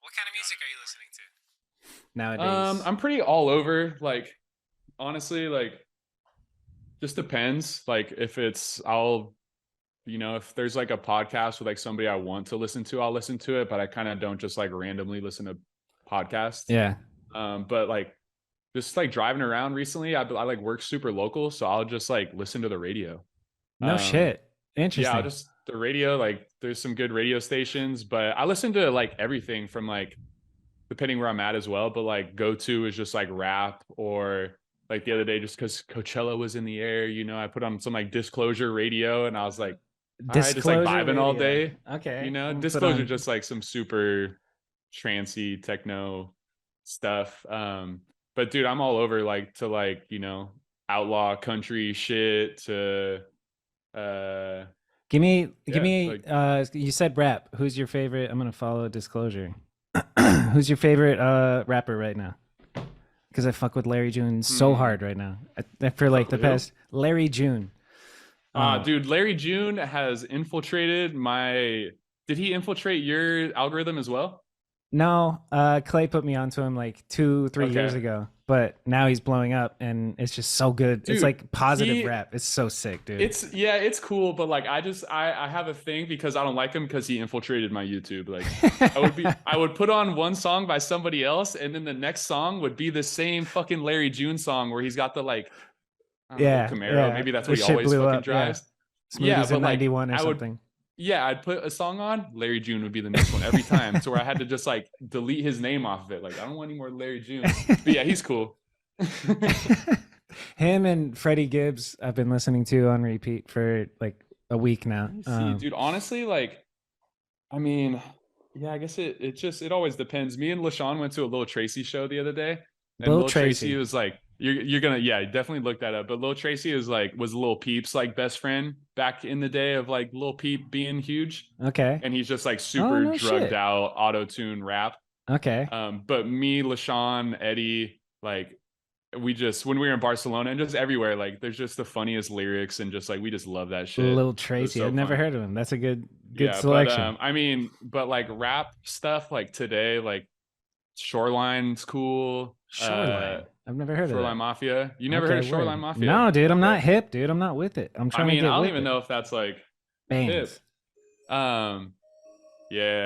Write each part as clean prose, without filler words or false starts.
What kind of music are you listening to nowadays? I'm pretty all over. Like, honestly, like, just depends. Like, if it's, if there's like a podcast with like somebody I want to listen to, I'll listen to it. But I kind of don't just like randomly listen to podcasts. Yeah. But like, just like driving around recently, I like work super local, so I'll just like listen to the radio. No Um, shit. yeah, I'll Interesting. just the radio. Like, there's some good radio stations, but I listen to like everything from like depending where I'm at as well. But like go to is just like rap or like the other day, just because Coachella was in the air, I put on some like Disclosure radio and I was like, all right, just like Disclosure vibing all radio. day. Okay. I'm gonna put Disclosure on. just like some super trancy techno stuff. But dude, I'm all over like to like, outlaw country shit to uh Give yeah, me like you said rap. Who's your favorite? I'm gonna follow Disclosure. Who's your favorite rapper right now? Because I fuck with Larry June so hmm, hard right now. For like fuck the with who? past Larry June. Um Dude, Larry June has infiltrated my. Did he infiltrate your algorithm as well? no, Clay put me onto him like 2, 3 years Okay, ago, but now he's blowing up and it's just so good. It's dude, like positive he. rap. It's so sick, dude. It's yeah, it's cool, but like I have a thing because I don't like him because he infiltrated my YouTube. Like I would put on one song by somebody else, and then the next song would be the same fucking Larry June song where he's got the like I don't know, the Yeah, Camaro. yeah. Maybe that's The what he shit always blew fucking up. Yeah. drives. Yeah, Smoothies in but like 91 or I would something. yeah, I'd put a song on, Larry June would be the next one every time. So where I had to just like delete his name off of it. Like, I don't want any more Larry June. But yeah, he's cool. Him and Freddie Gibbs I've been listening to on repeat for like a week now. Let me see, dude. Honestly, like, I mean, yeah, I guess it always depends. Me and LaShawn went to a Lil Tracy show the other day, and Lil Lil Tracy Tracy. was like, you're gonna yeah, definitely look that up. But Lil Tracy was Lil Peep's like best friend back in the day of like Lil Peep being huge. Okay. And he's just like Oh super no drugged shit. out auto tune rap. Okay. But me, LaShawn, Eddie, like we just when we were in Barcelona and just everywhere, like there's just the funniest lyrics and just like we just love that shit. Lil It was Tracy. so I've never fun. heard of him. That's a good Yeah, but selection. I mean, but like rap stuff like today, like Shoreline's cool. Shoreline. I've never heard of Shoreline that. Mafia. You never heard Okay, of Shoreline word. Mafia? No, dude, I'm Okay. not hip, dude. I'm not with it. I'm I trying to mean, get I don't with even it. know if that's like hip. Bangs. Um, yeah.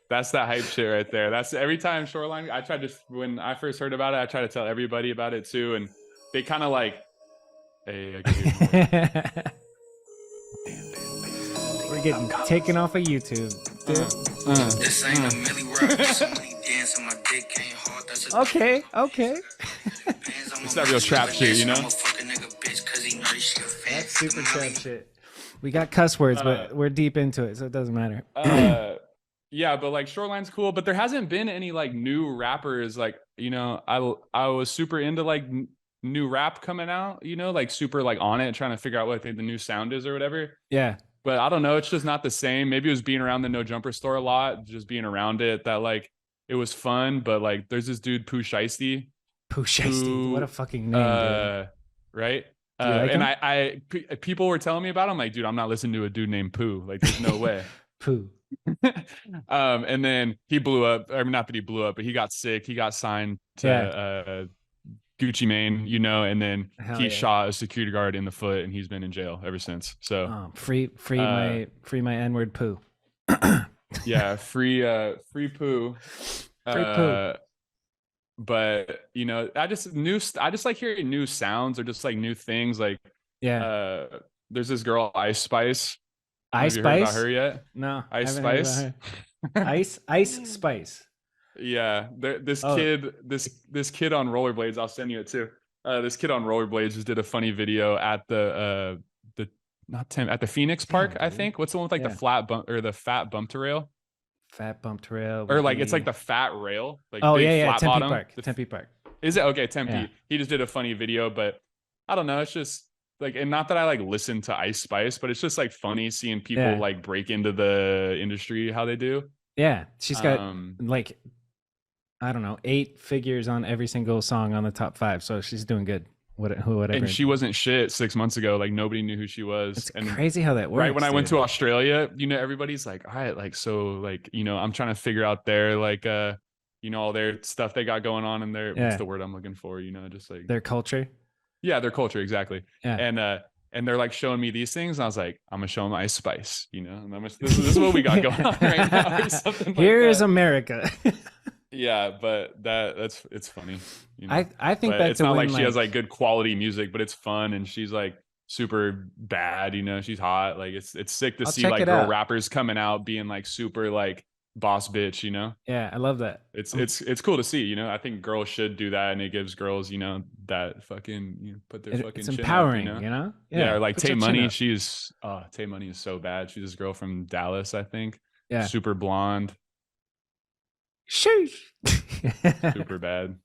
That's that hype shit right there. That's every time Shoreline. I tried to when I first heard about it, I tried to tell everybody about it too, and they kind of like, hey, I can hear noise. We're getting taken off of YouTube, dude. This ain't a Millie Rock. Somebody dancing, my dick ain't hard. That's a Okay, okay. It's that real trap shit, you know? That's super trap shit. We got cuss words, but we're deep into it, so it doesn't matter. Yeah, but like Shoreline's cool, but there hasn't been any like new rappers. Like, I was super into like new rap coming out, like super like on it, trying to figure out what the new sound is or whatever. Yeah. But I don't know, it's just not the same. Maybe it was being around the No Jumper store a lot, just being around it that like it was fun. But like there's this dude Pooh Shiesty, Pooh Shiesty. What a fucking name, dude. right? Do you like And him? people were telling me about him, like, dude, I'm not listening to a dude named Pooh. Like, there's no way. Pooh. And then he blew up. I mean, not that he blew up, but he got sick. He got signed to Yeah. Gucci Mane, and then Hell he yeah. shot a security guard in the foot, and he's been in jail ever since. So, Free my N-word Pooh. yeah, free Pooh. Free Pooh. But I just like hearing new sounds or just like new things. Like, Yeah. there's this girl Ice Spice. Ice Have you heard about Spice? her yet? No, I Ice haven't heard Spice. about her. Ice Spice. Yeah, this Oh, kid, this kid on rollerblades. I'll send you it too. This kid on rollerblades just did a funny video at the not Tim at the Phoenix Park. damn, I dude. think what's the one with like the Yeah. flat bump or the fat bump to rail Fat bump trail or would like it's like be. the fat rail like Oh big yeah, yeah. flat Tempe bottom. Park. Tempe Park. Is it okay? Tempe. Yeah. He just did a funny video, but I don't know. It's just like, and not that I like listen to Ice Spice, but it's just like funny seeing people Yeah. like break into the industry how they do. Yeah. She's got Um, like I don't know 8 figures on every single song on the top 5, so she's doing good. whatever. And she wasn't shit 6 months ago. Like nobody knew who she was. It's and crazy how that works. right when I went dude. to Australia, everybody's like, all right, like, so like, I'm trying to figure out their like, all their stuff they got going on in their, what's the word I'm looking for? Just like their culture. Yeah, their culture, exactly. Yeah. And they're like showing me these things, and I was like, I'm gonna show them Ice Spice, and this is what we got going on right now, or something. Here's like America. Yeah, but it's funny. I think but back it's to not when, like she has like good quality music, but it's fun, and she's like super bad. She's hot. Like it's sick to I'll see check like it girl out. rappers coming out being like super like boss bitch. Yeah, I love that. It's cool to see. I think girls should do that, and it gives girls that fucking put their fucking it's chin empowering. up, Yeah, or like put Tay your chin Money. up. Tay Money is so bad. She's this girl from Dallas, I think. Yeah, super blonde, sheesh. super bad.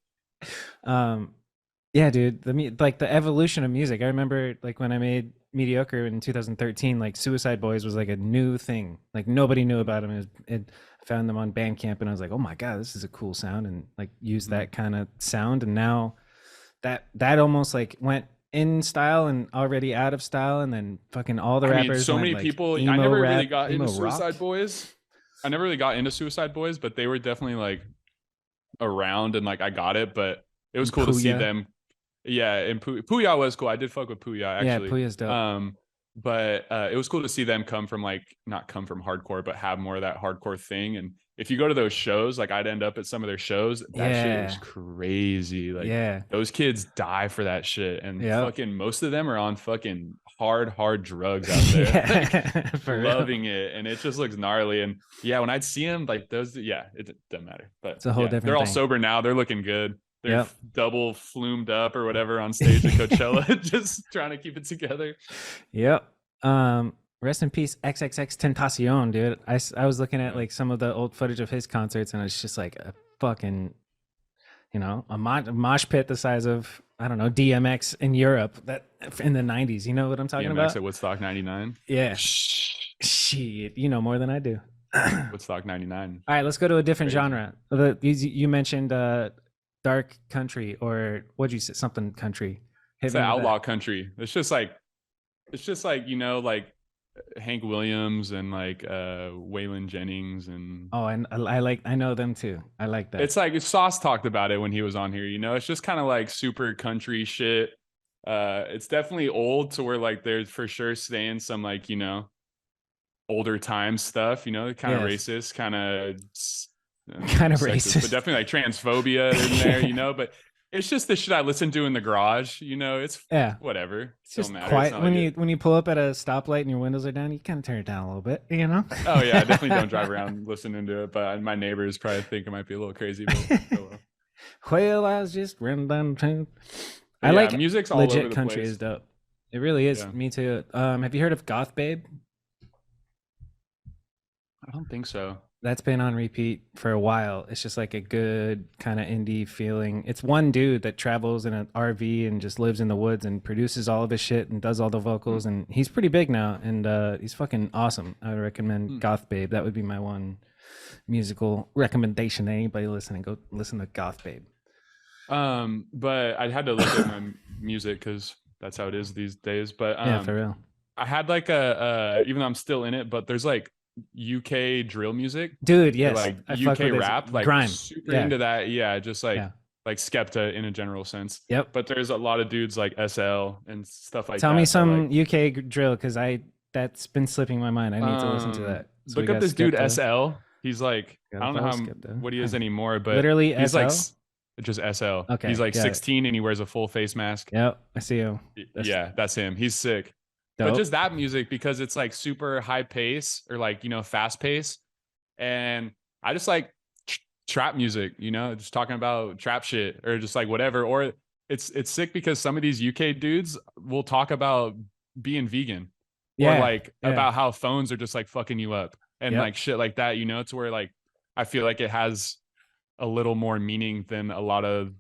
Yeah, dude. The evolution of music. I remember like when I made Mediocre in 2013, like Suicide Boys was like a new thing. Like nobody knew about them. I found them on Bandcamp, and I was like, oh my god, this is a cool sound, and like use that kind of sound. And now that almost like went in style and already out of style, and then fucking all the rappers. So went, many like, people. I emo never rap, really got emo into rock. Suicide Boys. I never really got into Suicide Boys, but they were definitely like around, and like I got it. But it was cool to see them. Yeah, and Puya was cool. I did fuck with Puya actually. Yeah, Puya's dope. But it was cool to see them not come from hardcore, but have more of that hardcore thing. And if you go to those shows, like I'd end up at some of their shows, that shit is crazy. Like those kids die for that shit, and fucking most of them are on fucking hard drugs out there, like, loving it, and it just looks gnarly. And when I'd see them, like those, it doesn't matter. But it's a whole different. They're all sober now. They're looking good. They're double flumed up or whatever on stage at Coachella, just trying to keep it together. Yep. Rest in peace, XXX Tentacion, dude. I was looking at like some of the old footage of his concerts, and it's just like a fucking, a mosh pit the size of, I don't know, DMX in Europe that in the 90s. You know what I'm talking about? DMX at Woodstock 99. Yeah. Shit, you know more than I do. Woodstock 99. All right, let's go to a different genre. You mentioned dark country, or what'd you say? Something country. It's an outlaw country. It's just like like Hank Williams and like Waylon Jennings and and I know them too. I like that. It's like Sauce talked about it when he was on here. It's just kind of like super country shit. It's definitely old to where like there's for sure staying some like older time stuff. Kind of racist, kind of racist, but definitely like transphobia in there. But it's just the shit I listen to in the garage. It's whatever. It's just quiet when you pull up at a stoplight and your windows are down. You kind of turn it down a little bit, Oh yeah, I definitely don't drive around listening to it. But my neighbors probably think it might be a little crazy. But well, I was just running down. I like music's all legit over the country place. Is dope. It really is. Me too. Have you heard of Goth Babe? I don't think so. That's been on repeat for a while. It's just like a good kind of indie feeling. It's one dude that travels in an RV and just lives in the woods and produces all of his shit and does all the vocals. And he's pretty big now, and he's fucking awesome. I would recommend Goth Babe. That would be my one musical recommendation. Anybody listening, go listen to Goth Babe. But I had to look at my music because that's how it is these days. But yeah, for real. I had like even though I'm still in it, but there's like UK drill music, dude. Yes, like UK rap, like grime. Super into that. Yeah, just like Skepta in a general sense. Yep. But there's a lot of dudes like SL and stuff like that. Tell me some UK drill, because that's been slipping my mind. I need to listen to that. So look up this dude SL. He's like, I don't know what he is anymore, but literally he's SL? like just SL. Okay, he's like 16 and he wears a full face mask. Yep, I see him. That's him. He's sick. Dope. But just that music, because it's like super high pace or like, fast pace. And I just like trap music, just talking about trap shit or just like whatever. Or it's sick because some of these UK dudes will talk about being vegan or like about how phones are just like fucking you up and like shit like that, to where like I feel like it has a little more meaning than a lot of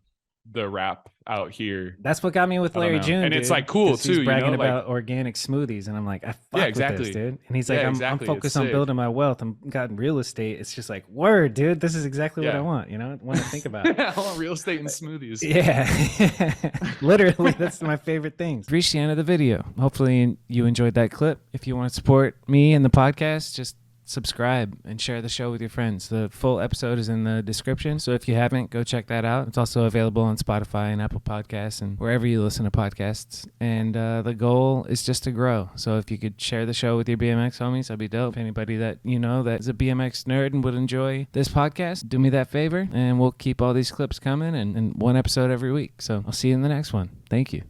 the rap out here. That's what got me with I don't Larry know. June, And it's dude, like cool 'cause too, he's you bragging know, like about organic smoothies, and I'm like, I fuck exactly. with this, dude. And he's like, Yeah, I'm exactly. It's focused on sick. building my wealth. I'm got real estate. It's just like, word, dude, this is exactly what I Yeah. want. You know, I want to think about. I want real estate and smoothies. Yeah, literally, that's my favorite thing. Reached the end of the video. Hopefully, you enjoyed that clip. If you want to support me and the podcast, just subscribe and share the show with your friends. The full episode is in the description, so if you haven't, go check that out. It's also available on Spotify and Apple Podcasts and wherever you listen to podcasts. And the goal is just to grow. So if you could share the show with your BMX homies, that'd be dope. If anybody that you know that is a BMX nerd and would enjoy this podcast, do me that favor, and we'll keep all these clips coming and one episode every week. So I'll see you in the next one. Thank you.